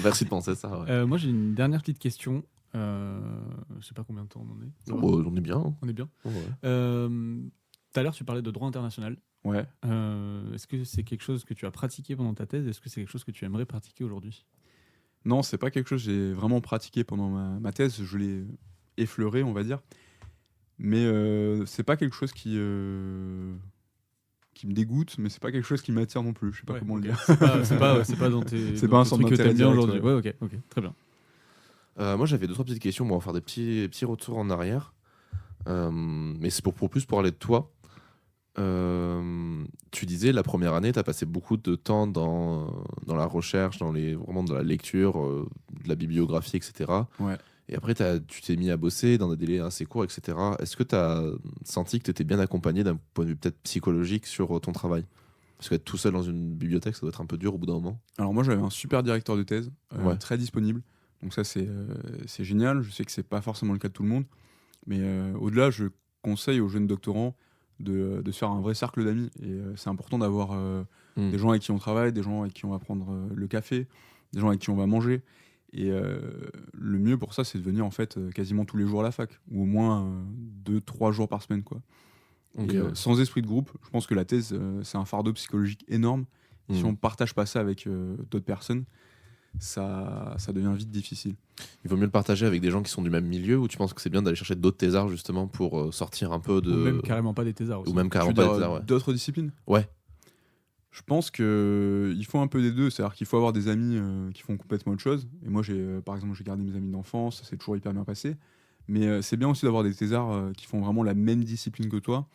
Merci de penser ça. Ouais. Moi, j'ai une dernière petite question. Je sais pas combien de temps on en est. Ça va Bon, on est bien. Hein. On est bien. Ouais. Tout à l'heure, tu parlais de droit international. Ouais. Est-ce que c'est quelque chose que tu as pratiqué pendant ta thèse? Est-ce que c'est quelque chose que tu aimerais pratiquer aujourd'hui? Non, c'est pas quelque chose que j'ai vraiment pratiqué pendant ma thèse. Je l'ai effleuré, on va dire. Mais c'est pas quelque chose qui me dégoûte, mais c'est pas quelque chose qui m'attire non plus. Je sais pas comment le dire. C'est pas dans tes. C'est dans pas un tes centre trucs que d'intérêt t'aimes bien direct, aujourd'hui. Ouais, ok, très bien. Moi, j'avais 2-3 petites questions. Bon, on va faire des petits retours en arrière. Mais c'est pour plus parler de toi. Tu disais, la première année, tu as passé beaucoup de temps dans la recherche, vraiment dans la lecture, de la bibliographie, etc. Ouais. Et après, tu t'es mis à bosser dans des délais assez courts, etc. Est-ce que tu as senti que tu étais bien accompagné d'un point de vue peut-être psychologique sur ton travail? Parce qu'être tout seul dans une bibliothèque, ça doit être un peu dur au bout d'un moment. Alors moi, j'avais un super directeur de thèse, Ouais. très disponible. Donc ça, c'est génial. Je sais que c'est pas forcément le cas de tout le monde. Mais au-delà, je conseille aux jeunes doctorants de se faire un vrai cercle d'amis. Et c'est important d'avoir des gens avec qui on travaille, des gens avec qui on va prendre le café, des gens avec qui on va manger. Et le mieux pour ça, c'est de venir en fait quasiment tous les jours à la fac, ou au moins 2-3 jours par semaine, quoi. Ok, Et ouais. sans esprit de groupe, je pense que la thèse, c'est un fardeau psychologique énorme. Si on partage pas ça avec d'autres personnes, ça devient vite difficile. Il vaut mieux le partager avec des gens qui sont du même milieu, ou tu penses que c'est bien d'aller chercher d'autres thésards justement pour sortir un peu de. Ou même carrément pas des thésards aussi. Ou même Tu carrément veux pas dire, des thésards, ouais. d'autres disciplines? Ouais. Je pense qu'il faut un peu des deux, c'est-à-dire qu'il faut avoir des amis qui font complètement autre chose. Et moi, par exemple, j'ai gardé mes amis d'enfance, ça s'est toujours hyper bien passé. Mais c'est bien aussi d'avoir des thésards qui font vraiment la même discipline que toi.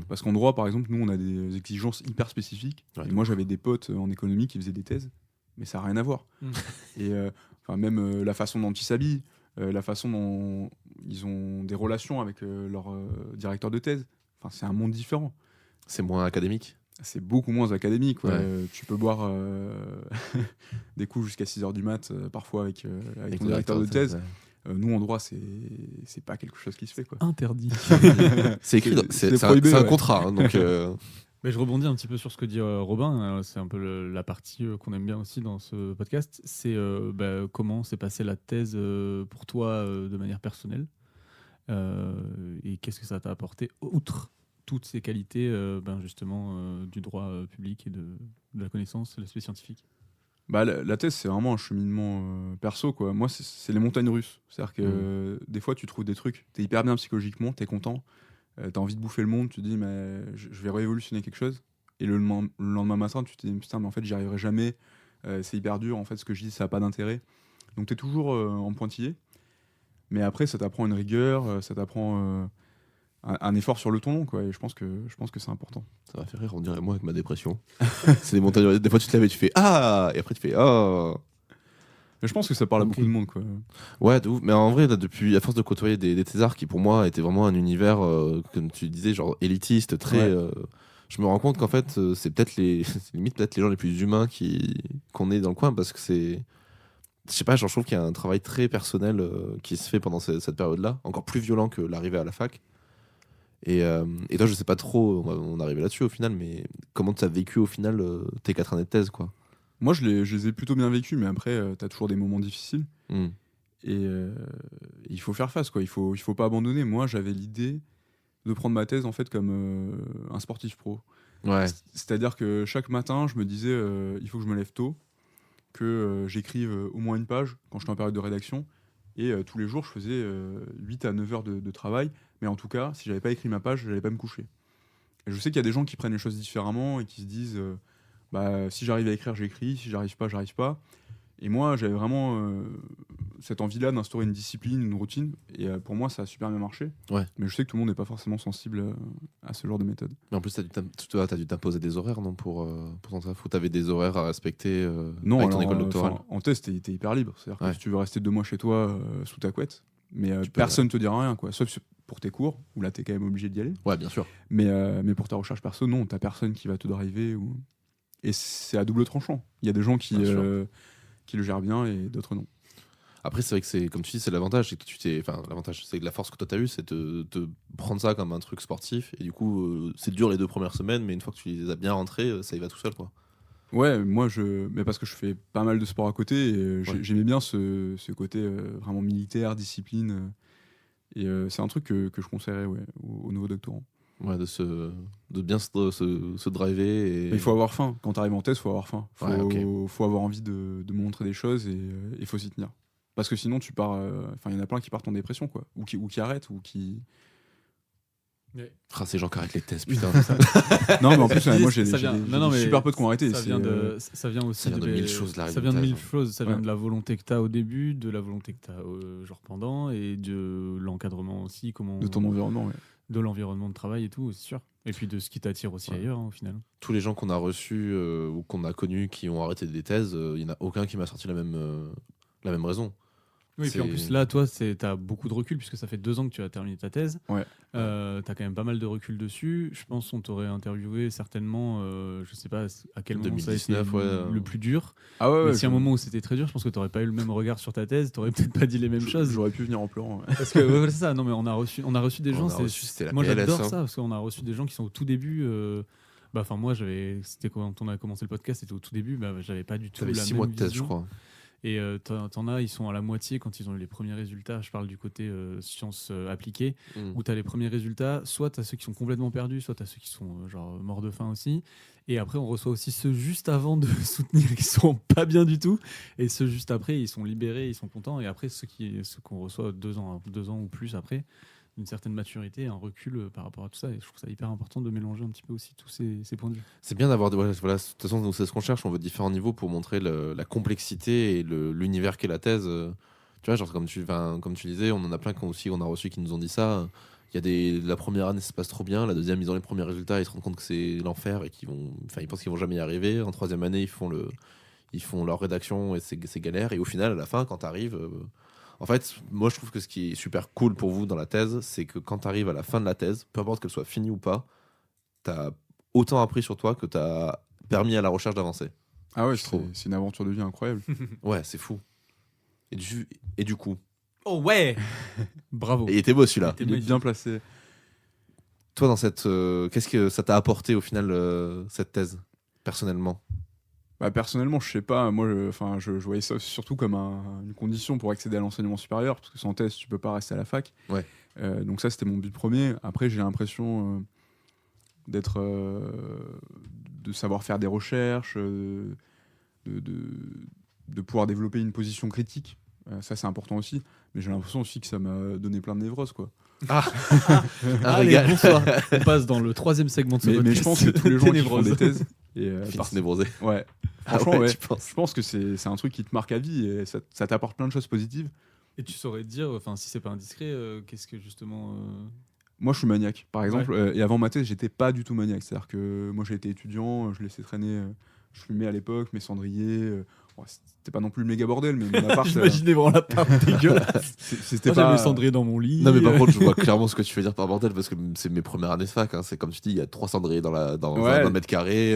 Parce qu'en droit, par exemple, nous, on a des exigences hyper spécifiques. Ouais, et moi, j'avais des potes en économie qui faisaient des thèses, mais ça n'a rien à voir. Et même la façon dont ils s'habillent, la façon dont ils ont des relations avec leur directeur de thèse, c'est un monde différent. C'est moins académique. C'est beaucoup moins académique. Ouais. Ouais. Tu peux boire des coups jusqu'à 6h du mat, parfois avec ton directeur de thèse. Ouais. Nous, en droit, c'est pas quelque chose qui se fait, quoi. Interdit. C'est écrit, c'est prohibé, un ouais. contrat. Hein, donc, Mais je rebondis un petit peu sur ce que dit Robin. C'est un peu la partie qu'on aime bien aussi dans ce podcast. C'est comment s'est passée la thèse pour toi de manière personnelle et qu'est-ce que ça t'a apporté outre toutes ces qualités justement du droit public et de la connaissance, de l'aspect scientifique. La thèse, c'est vraiment un cheminement perso, quoi. Moi, c'est les montagnes russes. C'est-à-dire que des fois, tu trouves des trucs, t'es hyper bien psychologiquement, t'es content, t'as envie de bouffer le monde, tu te dis, mais je vais révolutionner quelque chose. Et le lendemain matin, tu te dis, putain, mais en fait, j'y arriverai jamais, c'est hyper dur, en fait, ce que je dis, ça n'a pas d'intérêt. Donc, t'es toujours en pointillé. Mais après, ça t'apprend une rigueur, ça t'apprend un effort sur le ton long, quoi. Et je pense que c'est important. ça va faire rire, on dirait moi avec ma dépression. C'est des montagnes. Des fois, tu te lèves et tu fais ah, et après tu fais oh. Mais je pense que ça parle à Ok. beaucoup de monde, quoi. Ouais, de ouf. Mais en vrai, là, depuis, à force de côtoyer des thésards qui, pour moi, étaient vraiment un univers, comme tu disais, genre élitiste, très. Ouais. Je me rends compte qu'en fait, c'est peut-être c'est limite peut-être les gens les plus humains qu'on est dans le coin, parce que c'est. Je sais pas, genre, je trouve qu'il y a un travail très personnel qui se fait pendant cette période-là, encore plus violent que l'arrivée à la fac. Et toi, je sais pas trop, on est arrivé là-dessus au final, mais comment tu as vécu au final tes 4 années de thèse, quoi. Moi, je les ai plutôt bien vécus, mais après, t'as toujours des moments difficiles. Hmm. Et il faut faire face, quoi. Il faut pas abandonner. Moi, j'avais l'idée de prendre ma thèse en fait comme un sportif pro. Ouais. C'est-à-dire que chaque matin, je me disais, il faut que je me lève tôt, que j'écrive au moins une page quand je suis en période de rédaction, Et tous les jours, je faisais 8 à 9 heures de travail. Mais en tout cas, si j'avais pas écrit ma page, j'allais pas me coucher. Et je sais qu'il y a des gens qui prennent les choses différemment et qui se disent bah, si j'arrive à écrire, j'écris. Si j'arrive pas, j'arrive pas. Et moi, j'avais vraiment cette envie-là d'instaurer une discipline, une routine. Et pour moi, ça a super bien marché. Ouais. Mais je sais que tout le monde n'est pas forcément sensible à ce genre de méthode. Mais en plus, t'as dû t'imposer des horaires, non, pour ton taf, ou t'avais des horaires à respecter Non, avec ton alors, école doctorale? en thèse, t'es hyper libre. C'est-à-dire Ouais. que si tu veux rester 2 mois chez toi sous ta couette, mais Tu peux, personne te dira rien, quoi. Sauf pour tes cours, où là, t'es quand même obligé d'y aller. Ouais, bien sûr. Mais pour ta recherche perso, non, t'as personne qui va te driver. Et c'est à double tranchant. Il y a des gens qui le gèrent bien et d'autres non. Après, c'est vrai que c'est, comme tu dis, c'est l'avantage. C'est que l'avantage, c'est que la force que toi t'as eu, c'est de prendre ça comme un truc sportif. Et du coup, c'est dur les 2 premières semaines, mais une fois que tu les as bien rentrés, ça y va tout seul, quoi. Ouais, moi, mais parce que je fais pas mal de sport à côté, et j'aimais bien ce côté vraiment militaire, discipline. Et c'est un truc que je conseillerais aux nouveaux doctorants. Ouais, de bien se driver. Et... Mais il faut avoir faim. Quand tu arrives en thèse, il faut avoir faim. Ouais, faut avoir envie de montrer des choses et il faut s'y tenir. Parce que sinon, tu pars. Enfin, il y en a plein qui partent en dépression, quoi. Ou qui arrêtent, ou qui. Ah, ces gens qui arrêtent les thèses, putain. Non, mais en plus, moi, j'ai mais super peu de qui ont arrêté. Ça vient aussi ça vient de mille choses, la ça vient de mille résultat, choses. Ça vient Ouais. de la volonté que tu as au début, de la volonté que tu as genre pendant, et de l'encadrement aussi, de ton environnement, ouais. de l'environnement de travail et tout, c'est sûr. Et puis de ce qui t'attire aussi Ouais. ailleurs, au final. Tous les gens qu'on a reçus ou qu'on a connus qui ont arrêté des thèses, il n'y en a aucun qui m'a sorti la même raison. Oui, et puis en C'est- plus, là, toi, tu as beaucoup de recul, puisque ça fait 2 ans que tu as terminé ta thèse. Ouais. Tu as quand même pas mal de recul dessus. Je pense qu'on t'aurait interviewé certainement, je sais pas à quel moment ça a été 2019, le plus dur. Ah ouais, Mais si à un moment où c'était très dur, je pense que tu n'aurais pas eu le même regard sur ta thèse, tu n'aurais peut-être pas dit les mêmes choses. J'aurais pu venir en pleurant. Ouais. Parce que ouais, c'est ça, non mais on a reçu des gens, c'était la moi PLS, j'adore hein. ça, parce qu'on a reçu des gens qui sont au tout début. Enfin moi c'était quand on a commencé le podcast, c'était au tout début, j'avais pas du tout T'avais la 6 même mois de thèse, vision. je crois. Et t'en as, ils sont à la moitié quand ils ont eu les premiers résultats. Je parle du côté sciences appliquées, où tu as les premiers résultats. Soit tu as ceux qui sont complètement perdus, soit tu as ceux qui sont genre morts de faim aussi. Et après, on reçoit aussi ceux juste avant de soutenir qui sont pas bien du tout. Et ceux juste après, ils sont libérés, ils sont contents. Et après, ceux qu'on reçoit 2 ans ou plus après, une certaine maturité, un recul par rapport à tout ça. Et je trouve ça hyper important de mélanger un petit peu aussi tous ces points de vue. C'est bien d'avoir. Voilà, de toute façon, nous, c'est ce qu'on cherche. On veut différents niveaux pour montrer la complexité et l'univers qu'est la thèse. Tu vois, genre, comme tu disais, on en a plein qu'on a reçu qui nous ont dit ça. Il y a la première année, ça se passe trop bien. La deuxième, ils ont les premiers résultats, ils se rendent compte que c'est l'enfer et ils pensent qu'ils vont jamais y arriver. En troisième année, ils font leur rédaction et c'est galère. Et au final, à la fin, quand tu arrives. En fait, moi, je trouve que ce qui est super cool pour vous dans la thèse, c'est que quand tu arrives à la fin de la thèse, peu importe qu'elle soit finie ou pas, tu as autant appris sur toi que tu as permis à la recherche d'avancer. Ah ouais, Je trouve. c'est une aventure de vie incroyable. Ouais, c'est fou. Et du coup, Oh ouais. Bravo. et il était beau celui-là. T'es Il est magnifique. bien placé. Toi, dans qu'est-ce que ça t'a apporté au final, cette thèse, personnellement? Bah, personnellement, je sais pas. Moi, je voyais ça surtout comme une condition pour accéder à l'enseignement supérieur, parce que sans thèse, tu peux pas rester à la fac. Ouais. Donc ça, c'était mon but premier. Après, j'ai l'impression de savoir faire des recherches, de pouvoir développer une position critique. Ça, c'est important aussi. Mais j'ai l'impression aussi que ça m'a donné plein de névroses, quoi. Allez, bonsoir. On passe dans le 3e segment de ce podcast. Mais je pense que tous les gens qui font Ténébreuses. des thèses... Et, Finissent névrosés. ouais. Ah Franchement, ouais. tu penses? Je pense que c'est un truc qui te marque à vie et ça t'apporte plein de choses positives. Et tu saurais dire, enfin si c'est pas indiscret, qu'est-ce que justement... Moi, je suis maniaque, par exemple. Et avant ma thèse, j'étais pas du tout maniaque. C'est-à-dire que moi, j'ai été étudiant, je laissais traîner... je fumais à l'époque, mes cendriers... ouais, c'était pas non plus le méga bordel, mais mon appart... J'imaginais vraiment l'appart dégueulasse. c'était Moi, pas... j'avais le cendrier dans mon lit. Non, mais par contre, je vois clairement ce que tu veux dire par bordel, parce que c'est mes premières années de fac. Hein. C'est comme tu dis, il y a 3 cendriers dans Ouais. un mètre carré.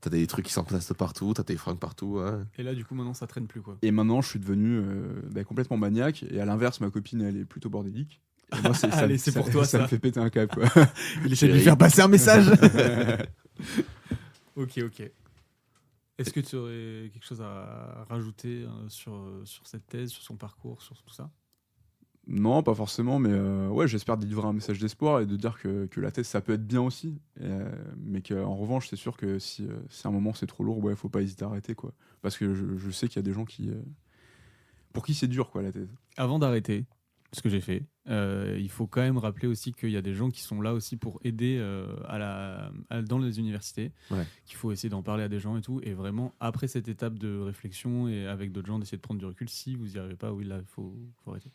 T'as des trucs qui s'emplacent partout, t'as tes fringues partout. Ouais. Et là, du coup, maintenant, ça traîne plus, quoi. Et maintenant, je suis devenu complètement maniaque. Et à l'inverse, ma copine, elle est plutôt bordélique. Et moi, Allez, c'est pour toi, ça me ça. fait péter un câble, quoi. Il essaie de lui faire passer un message. Ok. Est-ce que tu aurais quelque chose à rajouter sur cette thèse, sur son parcours, sur tout ça? Non, pas forcément, mais ouais, j'espère délivrer un message d'espoir et de dire que la thèse, ça peut être bien aussi. Mais qu'en revanche, c'est sûr que si à un moment c'est trop lourd, ouais, faut pas hésiter à arrêter, quoi. Parce que je sais qu'il y a des gens qui pour qui c'est dur, quoi, la thèse. Avant d'arrêter ce que j'ai fait, il faut quand même rappeler aussi qu'il y a des gens qui sont là aussi pour aider dans les universités, Ouais. qu'il faut essayer d'en parler à des gens et tout. Et vraiment, après cette étape de réflexion et avec d'autres gens, d'essayer de prendre du recul, si vous n'y arrivez pas, oui, là, il faut arrêter.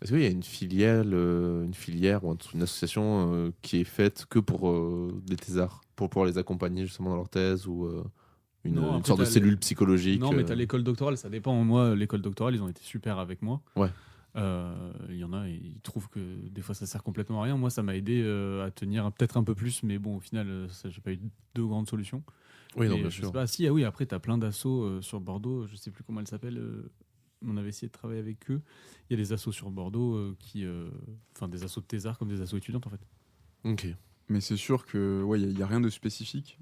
Est-ce qu'il y a une filière ou une association qui est faite que pour les thésards, pour pouvoir les accompagner justement dans leur thèse ou Non, une après, sorte de t'as cellule psychologique Non, mais t'as l'école doctorale, ça dépend. Moi, l'école doctorale, ils ont été super avec moi. Ouais. Il y en a, ils trouvent que des fois ça sert complètement à rien. Moi, ça m'a aidé à tenir peut-être un peu plus, mais bon, au final, j'ai pas eu de grandes solutions. Oui, non, Et bien je sûr. sais pas. Si, oui, après, t'as plein d'assos sur Bordeaux, je sais plus comment elles s'appellent. On avait essayé de travailler avec eux. Il y a des assos sur Bordeaux enfin, des assos de thésards comme des assos étudiantes en fait. Ok. Mais c'est sûr que ouais, il y a rien de spécifique.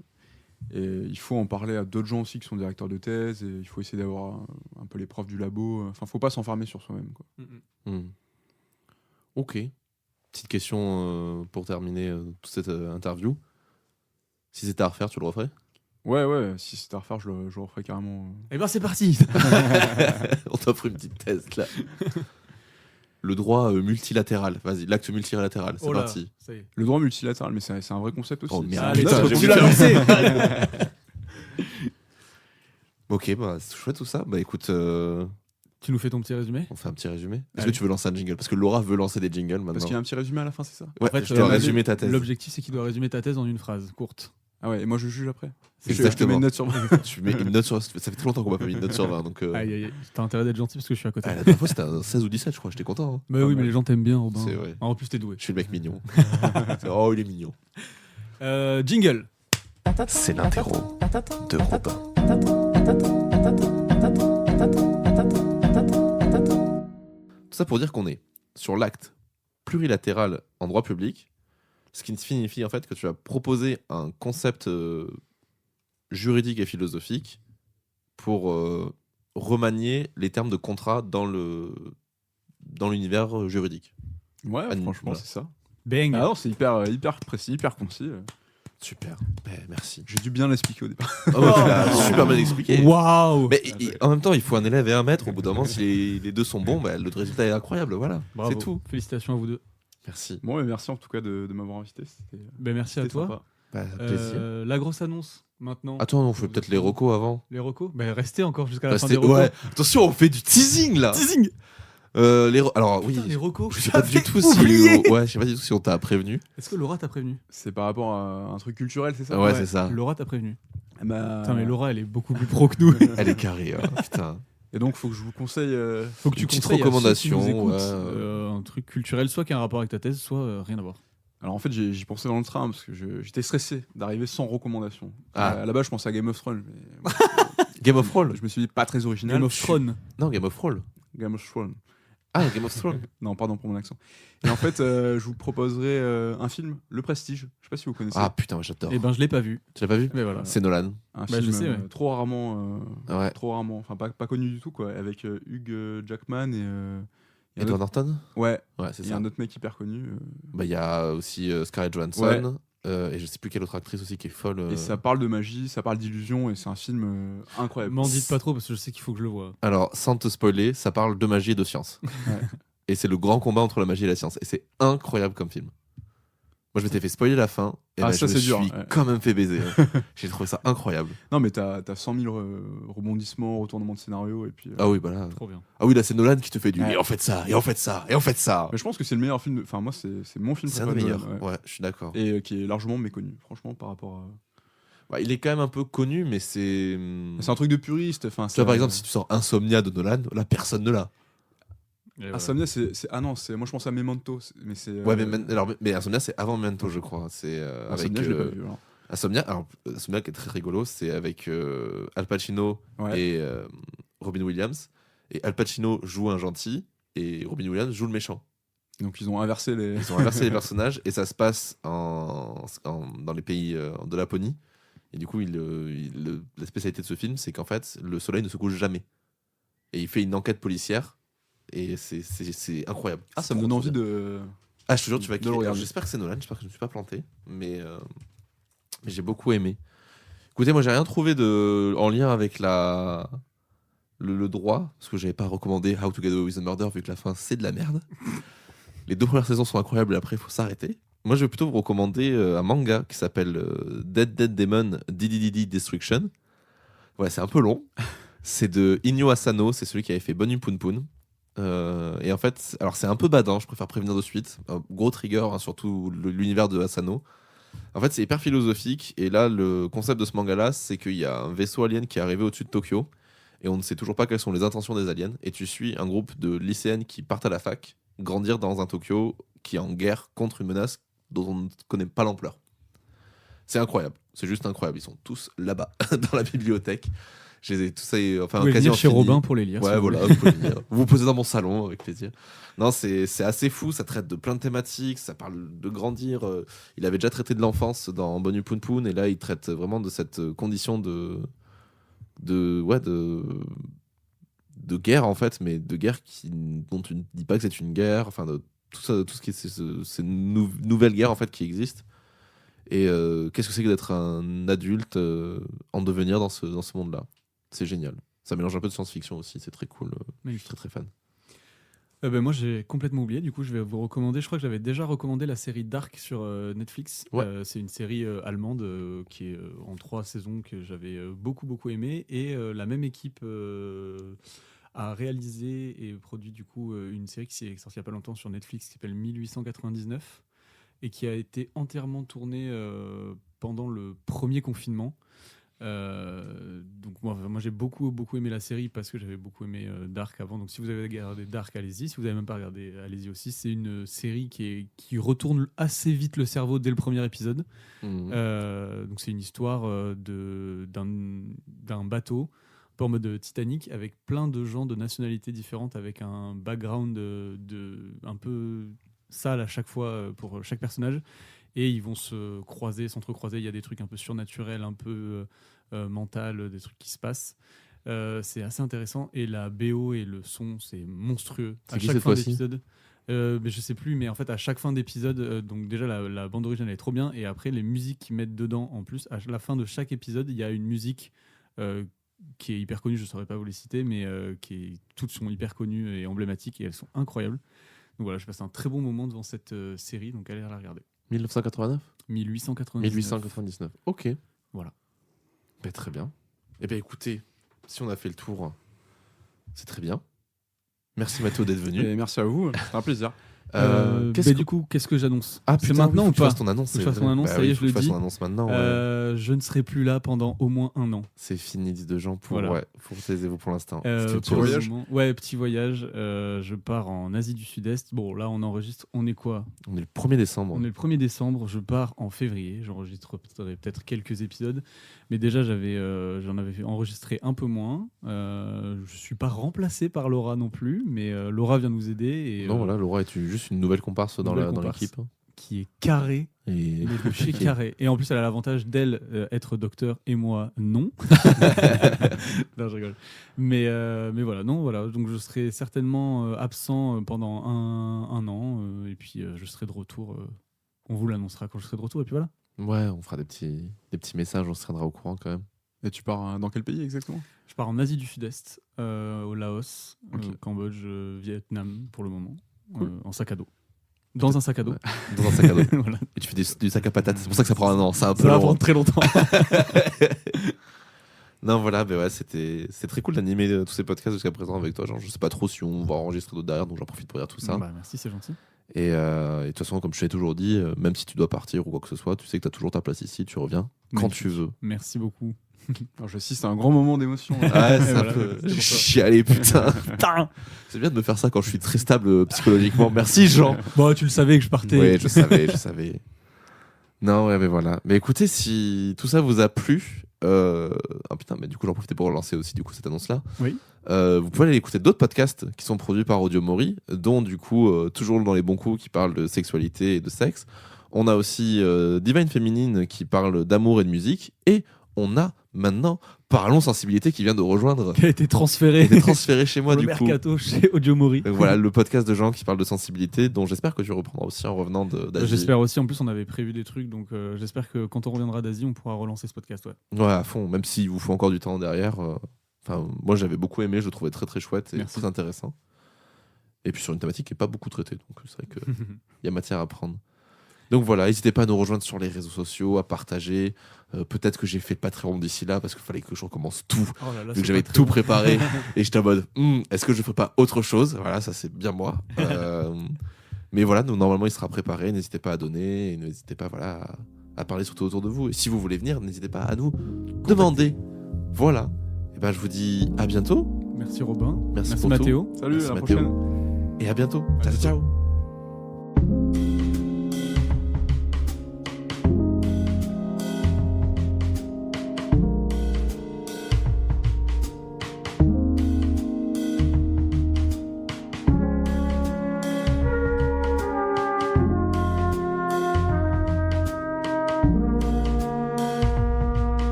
Et il faut en parler à d'autres gens aussi qui sont directeurs de thèse. Et il faut essayer d'avoir un peu les profs du labo. Enfin, faut pas s'enfermer sur soi-même, quoi. Hmm. Ok. Petite question pour terminer toute cette interview. Si c'était à refaire, tu le referais? Ouais, si c'était à refaire, je le referais carrément. Eh ben, c'est parti. On t'offre une petite thèse là. Le droit multilatéral. Vas-y, l'acte multilatéral, c'est Oh là, parti. ça y est. Le droit multilatéral, mais c'est un vrai concept aussi. Oh, merde. Allez, putain, tu j'ai l'as oublié. lancé. Ok, bah c'est chouette tout ça. Bah écoute, Tu nous fais ton petit résumé? on fait un petit résumé. Est-ce que Allez. tu veux lancer un jingle? Parce que Laura veut lancer des jingles maintenant. Parce qu'il y a un petit résumé à la fin, c'est ça? Ouais, En fait, je dois euh, résumer ta thèse. L'objectif, c'est qu'il doit résumer ta thèse en une phrase courte. Ah ouais, et moi je juge après. C'est Je te mets exactement. une note sur 20. Tu mets une note sur. Ça fait trop longtemps qu'on m'a pas mis une note sur 20. Donc, Aïe, aïe, aïe. T'as intérêt d'être gentil parce que je suis à côté. la dernière fois, c'était un 16 ou 17, je crois. J'étais content. hein. Bah Pas oui, mal. mais les gens t'aiment bien, Robin. C'est vrai. Ah, en plus, t'es doué. Je suis le mec mignon. Oh, il est mignon. Jingle. C'est l'interro de Robin. Tout ça pour dire qu'on est sur l'acte plurilatéral en droit public, ce qui signifie en fait que tu vas proposer un concept juridique et philosophique pour remanier les termes de contrat dans l'univers juridique. Ouais, Annie, franchement, voilà. c'est ça. Bang. Ah non, c'est hyper précis, hyper concis. Super, merci. J'ai dû bien l'expliquer au départ. Oh, bah, tu l'as super bien expliqué. Waouh. Mais en même temps, il faut un élève et un maître. Au bout d'un moment, si les deux sont bons, bah, le résultat est incroyable. Voilà, Bravo. c'est tout. Félicitations à vous deux. Merci. Bon, et merci en tout cas de m'avoir invité. Ben, merci à C'était toi. sympa. Bah, plaisir. La grosse annonce maintenant. Attends, on fait peut-être les recos avant. Les recos. Ben, restez encore jusqu'à la fin Restez- des recos. ouais. Attention, on fait du teasing là. Teasing. Alors oui, Putain, les recos. je sais pas du J'avais tout si, oublié. ouais, je sais pas du tout si on t'a prévenu. Est-ce que Laura t'a prévenu? C'est par rapport à un truc culturel, c'est ça? Ouais, c'est ça. Laura t'a prévenu. Bah, Putain, mais Laura, elle est beaucoup plus pro que nous. Elle est carrée, putain. Et donc, faut que je vous conseille. Faut que tu Une petite conseilles à ceux qui recommandation, nous écoutent, ouais. un truc culturel, soit qui a un rapport avec ta thèse, soit rien à voir. Alors en fait, j'y pensais dans le train parce que j'étais stressé d'arriver sans recommandation. Ah. À la base, je pensais à Game of Thrones. Mais moi, Game of Thrones. je me suis dit pas très original. Game of Thrones. Non, Game of Thrones. Game of Thrones. Ah, Game of Thrones. Non, pardon pour mon accent. Et en fait, je vous proposerai un film, Le Prestige. Je sais pas si vous connaissez. Ah putain, j'adore. Eh ben, je l'ai pas vu. Tu l'as pas vu? Mais voilà. C'est Nolan. Un bah, film je sais, ouais. trop rarement, Ouais. pas connu du tout quoi, avec Hugh Jackman et un Edward autre- Norton. ouais, Ouais, c'est il y a ça. un autre mec hyper connu. Bah, il y a aussi Scarlett Johansson. Ouais. Et je sais plus quelle autre actrice aussi qui est folle. Et ça parle de magie, ça parle d'illusion et c'est un film incroyable. M'en dites pas trop parce que je sais qu'il faut que je le voie. Alors, sans te spoiler, ça parle de magie et de science. Ouais. Et c'est le grand combat entre la magie et la science. Et c'est incroyable comme film. Moi, je m'étais fait spoiler la fin. Et Ah, bah, ça, je me c'est suis dur, ouais. quand même fait baiser. hein. J'ai trouvé ça incroyable. Non mais t'as 100 000 rebondissements, retournements de scénario et puis. Ah oui, bah là. Trop bien. Ah oui, là, c'est Nolan qui te fait du. Ouais. Et en fait ça, et en fait ça, et en fait ça. Mais je pense que c'est le meilleur film. Enfin moi c'est mon film C'est un des préféré de meilleurs. Nolan, ouais. Ouais, je suis d'accord. Et qui est largement méconnu, franchement par rapport à. Bah, il est quand même un peu connu, mais c'est. C'est un truc de puriste. Enfin. Tu vois, par exemple, si tu sors Insomnia de Nolan, là, personne ne l'a. Et voilà. Insomnia ah non moi je pense à Memento mais c'est. Ouais, mais Insomnia, c'est avant Memento, je crois. C'est avec. Insomnia je l'ai pas vu. Alors. Insomnia qui est très rigolo, c'est avec Al Pacino Ouais. et Robin Williams. Et Al Pacino joue un gentil et Robin Williams joue le méchant. Donc ils ont inversé les. Ils ont inversé les personnages et ça se passe dans les pays de Laponie. Et du coup, la spécialité de ce film, c'est qu'en fait, le soleil ne se couche jamais. Et il fait une enquête policière et c'est incroyable. Ah C'est ça me trop, donne trop envie bien. de. Ah, je te jure, tu vas de le kiffer. Alors, regarder. j'espère que c'est Nolan, j'espère que je ne me suis pas planté, mais j'ai beaucoup aimé. Écoutez, moi j'ai rien trouvé en lien avec le droit, parce que j'avais pas recommandé How to Get Away with Murder vu que la fin c'est de la merde. Les 2 premières saisons sont incroyables et après il faut s'arrêter. Moi je vais plutôt vous recommander un manga qui s'appelle Dead Dead Demon DDDD Destruction. Voilà, c'est un peu long. C'est de Inyo Asano, c'est celui qui avait fait Bonnie Poon Poon. Et en fait, alors c'est un peu badin, je préfère prévenir de suite. Un gros trigger, hein, surtout l'univers de Asano. En fait, c'est hyper philosophique. Et là, le concept de ce manga-là, c'est qu'il y a un vaisseau alien qui est arrivé au-dessus de Tokyo. Et on ne sait toujours pas quelles sont les intentions des aliens. Et tu suis un groupe de lycéennes qui partent à la fac, grandir dans un Tokyo qui est en guerre contre une menace dont on ne connaît pas l'ampleur. C'est incroyable. C'est juste incroyable. Ils sont tous là-bas, dans la bibliothèque. Je les ai tous, enfin, Vous pouvez venir chez Robin pour les lire. Ouais, si vous voilà, voulez. vous pouvez venir. Vous vous posez dans mon salon avec plaisir. Non, c'est assez fou. Ça traite de plein de thématiques. Ça parle de grandir. Il avait déjà traité de l'enfance dans Bonnie Poon Poon. Et là, il traite vraiment de cette condition de guerre, en fait. Mais de guerre dont tu ne dis pas que c'est une guerre. Enfin, de tout ça, tout ce qui est ces nouvelles guerres, en fait, qui existent. Et qu'est-ce que c'est que d'être un adulte en devenir dans ce monde-là. C'est génial. Ça mélange un peu de science-fiction aussi, c'est très cool. Je suis très très fan. Moi j'ai complètement oublié, du coup je vais vous recommander, je crois que j'avais déjà recommandé la série Dark sur Netflix. Ouais. C'est une série allemande qui est en 3 saisons que j'avais beaucoup aimé, et la même équipe a réalisé et produit du coup une série qui s'est sortie il n'y a pas longtemps sur Netflix qui s'appelle 1899 et qui a été entièrement tournée pendant le premier confinement. Donc moi j'ai beaucoup aimé la série parce que j'avais beaucoup aimé Dark avant. Donc si vous avez regardé Dark, allez-y. Si vous n'avez même pas regardé, allez-y aussi. C'est une série qui retourne assez vite le cerveau dès le premier épisode. Donc c'est une histoire d'un bateau un peu en mode Titanic avec plein de gens de nationalités différentes avec un background un peu sale à chaque fois pour chaque personnage. Et ils vont s'entrecroiser. Il y a des trucs un peu surnaturels, un peu mental, des trucs qui se passent. C'est assez intéressant. Et la BO et le son, c'est monstrueux. C'est à qui chaque cette fin fois-ci d'épisode. Mais je sais plus, mais en fait, à chaque fin d'épisode, donc déjà la bande originale est trop bien. Et après, les musiques qu'ils mettent dedans, en plus, à la fin de chaque épisode, il y a une musique qui est hyper connue. Je ne saurais pas vous les citer, mais toutes sont hyper connues et emblématiques et elles sont incroyables. Donc voilà, je passe un très bon moment devant cette série, donc allez la regarder. 1989 1899. 1899. Ok. Voilà. Très bien. Eh bien, écoutez, si on a fait le tour, c'est très bien. Merci Mathéo d'être venu. Et merci à vous, c'est un plaisir. Du coup, qu'est-ce que j'annonce? Ah, c'est putain, maintenant oui, ou faut que tu pas? fasses ton annonce. Faut que je c'est fasse mon vrai. annonce, Bah ça y est, oui, je faut le que tu fasses dis. ton annonce maintenant. Je ne serai plus là pendant au moins 1 an. C'est fini, dit de gens. Pour taisez-vous pour l'instant. Petit voyage. Ouais, petit voyage. Je pars en Asie du Sud-Est. Bon, là, on enregistre. On est quoi? On est le 1er décembre. On est le 1er décembre. Je pars en février. J'enregistrerai peut-être quelques épisodes. Mais déjà, j'en avais enregistré un peu moins. Je ne suis pas remplacé par Laura non plus. Mais Laura vient nous aider. Et, Non, voilà, Laura est juste une nouvelle comparse dans l'équipe. Qui est carrée. Et Mais de chez carré. Et en plus, elle a l'avantage d'elle être docteur et moi non. Non, je rigole. Mais voilà, non, voilà. Donc je serai certainement absent pendant un an. Et puis je serai de retour. On vous l'annoncera quand je serai de retour. Et puis voilà. Ouais, on fera des petits messages, on se tiendra au courant quand même. Et tu pars dans quel pays exactement? Je pars en Asie du Sud-Est, au Laos, Ok. au Cambodge, Vietnam pour le moment, Cool. en sac à dos. Dans un sac à dos. Ouais. Dans un sac à dos. Voilà. Et tu fais du sac à patates. C'est pour ça que ça prend un an. C'est un peu Ça va long. prendre très longtemps. Non, voilà, mais ouais, c'est très cool d'animer tous ces podcasts jusqu'à présent avec toi. Genre, je sais pas trop si on va enregistrer d'autres derrière, donc j'en profite pour dire tout ça. Bah, merci, c'est gentil. Et de toute façon, comme je t'ai toujours dit, même si tu dois partir ou quoi que ce soit, tu sais que tu as toujours ta place ici, tu reviens quand Magnifique. tu veux. Merci beaucoup. Alors, je sais, c'est un grand moment d'émotion. Ouais, c'est Voilà, un peu. c'est pour ça. Chialé, putain. C'est bien de me faire ça quand je suis très stable psychologiquement. Merci, Jean. Bon, tu le savais que je partais. Oui, je savais. Non, ouais, mais voilà. Mais écoutez, si tout ça vous a plu, ah putain, mais du coup, j'en profitais pour relancer aussi du coup cette annonce-là. Oui. Vous pouvez aller écouter d'autres podcasts qui sont produits par Audio Mori, dont du coup, toujours dans les bons coups, qui parlent de sexualité et de sexe. On a aussi Divine Féminine qui parle d'amour et de musique. Et on a maintenant Parlons Sensibilité qui vient de rejoindre, Qui a été transféré. qui a été transféré chez moi le du coup. mercato chez Audio Mori. Donc voilà, le podcast de gens qui parlent de sensibilité, dont j'espère que tu reprendras aussi en revenant d'Asie. J'espère aussi. En plus, on avait prévu des trucs, donc j'espère que quand on reviendra d'Asie, on pourra relancer ce podcast. Ouais. Ouais, à fond, même s'il vous faut encore du temps derrière. Enfin, moi, j'avais beaucoup aimé, je le trouvais très très chouette et Merci. très intéressant. Et puis sur une thématique qui n'est pas beaucoup traitée, donc c'est vrai qu'il y a matière à prendre. Donc voilà, n'hésitez pas à nous rejoindre sur les réseaux sociaux, à partager. Peut-être que j'ai fait le Patreon d'ici là parce qu'il fallait que je recommence tout, Oh là là, vu c'est que j'avais pas tout très bon. préparé. Et j'étais en mode, est-ce que je ne ferais pas autre chose? Voilà, ça c'est bien moi. Mais voilà, donc, normalement il sera préparé. N'hésitez pas à donner, et n'hésitez pas voilà, à parler surtout autour de vous. Et si vous voulez venir, n'hésitez pas à nous demander. Voilà. Et ben je vous dis à bientôt. Merci Robin. Merci pour Mathéo. Salut, Merci, à la Mathéo. prochaine. Et à bientôt. À Ciao, bientôt. ciao.